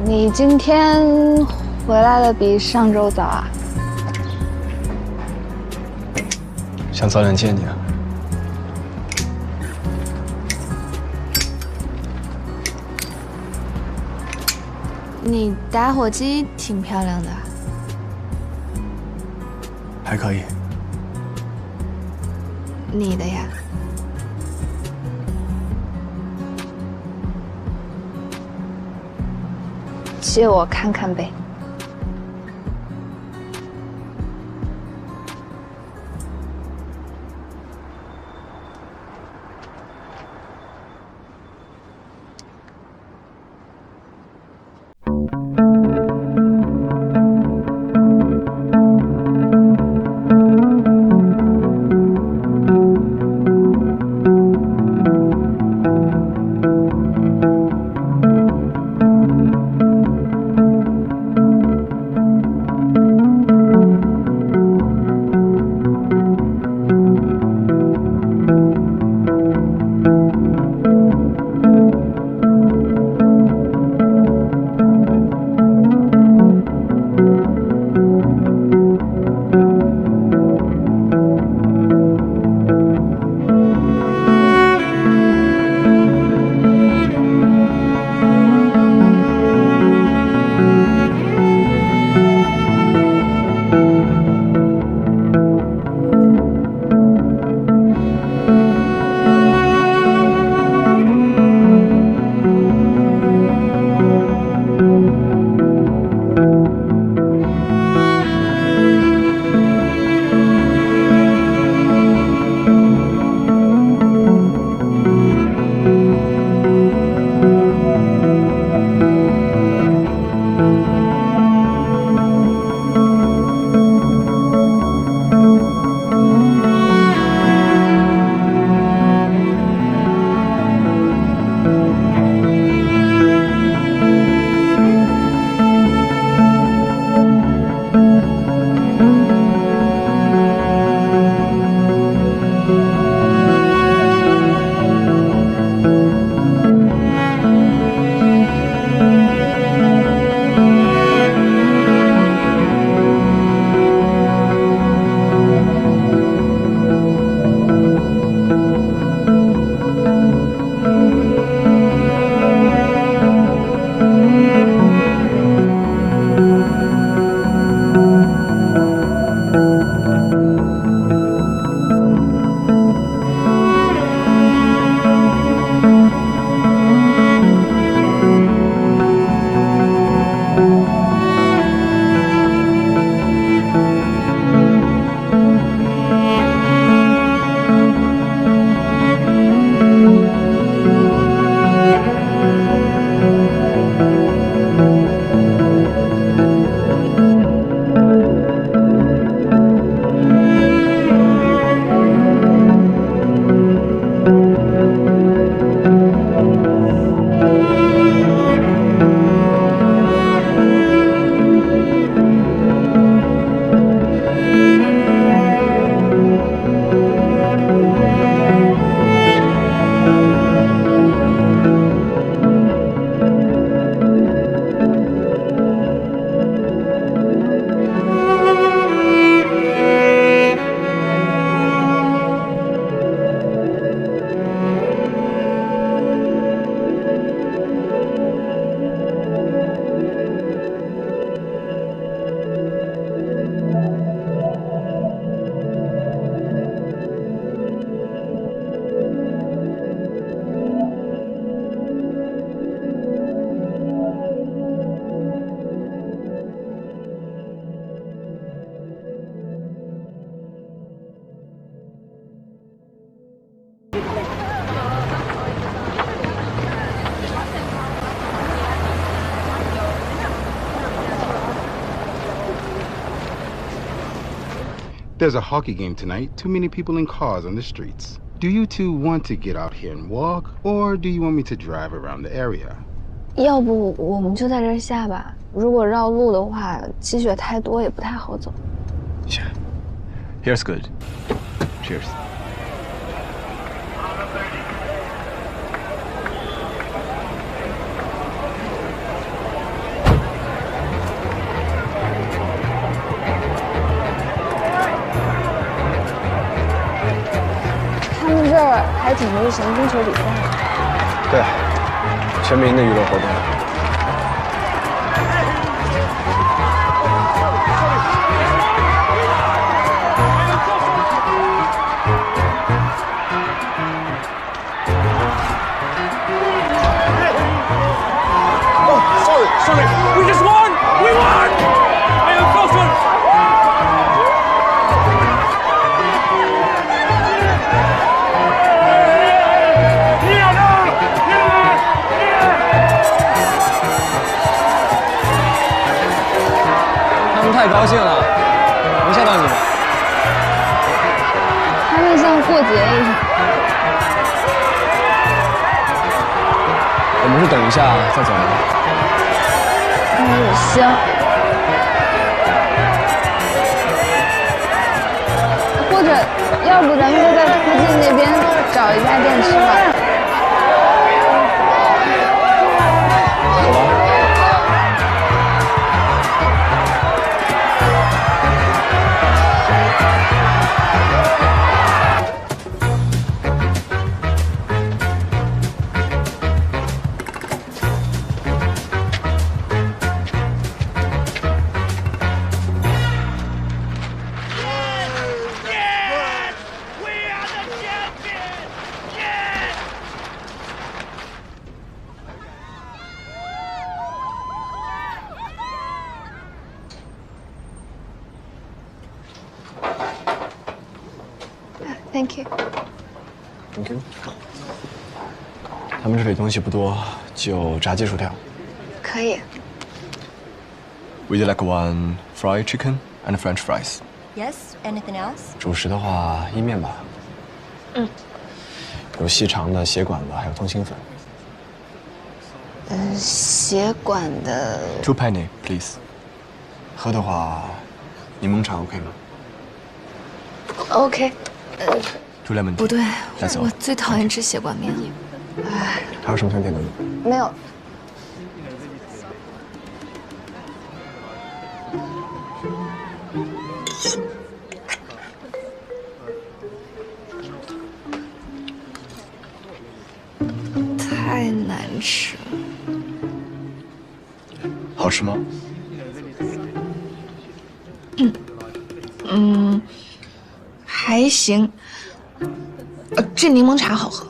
你今天回来的比上周早啊？想早点见你啊。你打火机挺漂亮的。还可以。你的呀？借我看看呗。There's a hockey game tonight. Too many people in cars on the streets. Do you two want to get out here and walk, or do you want me to drive around the area? 要不我们就在这儿下吧。如果绕路的话，积雪太多也不太好走。Yeah. Here's good. Cheers. 还挺流行冰球比赛的。对，全民的娱乐活动。Sorry, we just won! We won! I am so sorry! Yeah! 他们太高兴了，没吓到你们。他们像过节一样。我们是等一下再走吗？行。或者，要不咱们就在附近那边找一家店吃吧。走吧。Thank you. Thank you. 他们这里东西不多，就炸鸡薯条。可以。Would you like one fried chicken and French fries? Yes. Anything else? 主食的话，意面吧。有细长的、血管的，还有通心粉。血管的。2 penny, please. 喝的话，柠檬茶 OK 吗 OK。 ？2 lemon. 不对，带走我最讨厌吃血管面了。还有什么想点的吗？没有。太难吃了。好吃吗？还行。这柠檬茶好喝。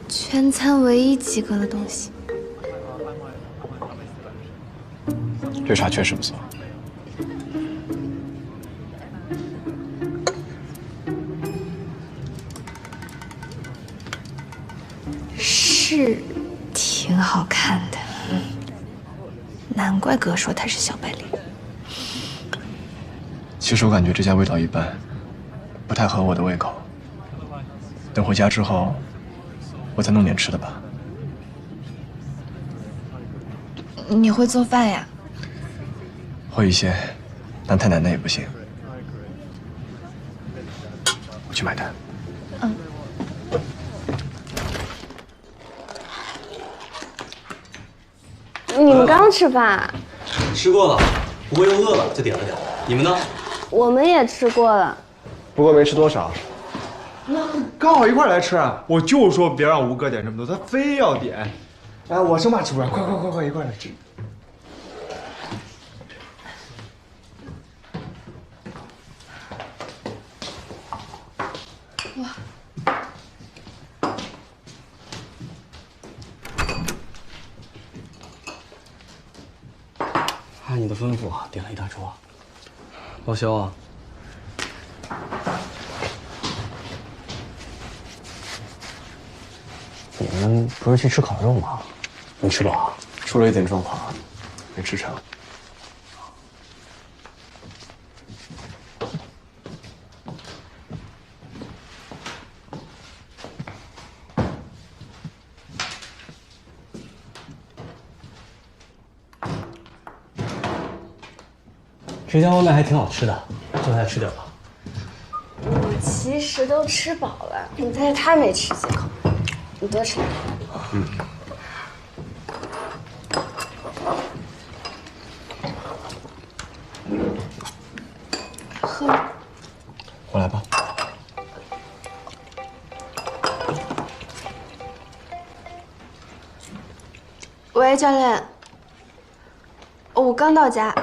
全餐唯一及格的东西。这茶确实不错。是挺好看的。难怪哥说他是小白脸。其实我感觉这家味道一般，不太合我的胃口。等回家之后，我再弄点吃的吧。你会做饭呀？会一些，但太难的也不行。我去买单。你们刚吃饭？吃过了，不过又饿了，就点了点。你们呢？我们也吃过了。不过没吃多少。刚好一块来吃啊！我就说别让吴哥点这么多，他非要点。哎，我生怕吃不完，快，一块来吃。按你的吩咐点了一大桌。老肖啊，你们不是去吃烤肉吗？没吃饱？出了一点状况，没吃成。这家外卖还挺好吃的，就再吃点吧。我其实都吃饱了，但是他没吃几口，你多吃点。我来吧。喂，教练。我刚到家。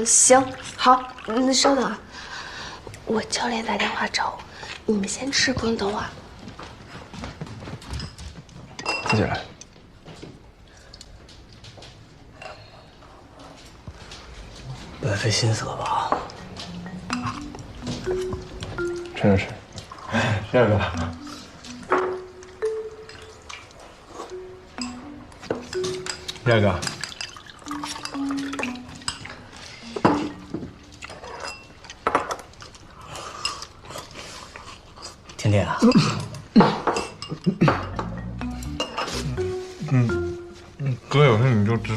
行，好，稍等啊。我教练打电话找我，你们先吃，不用等我啊。自己来。白费心思了吧？吃着吃。第二个。第二个。甜甜啊。哥有事你就知。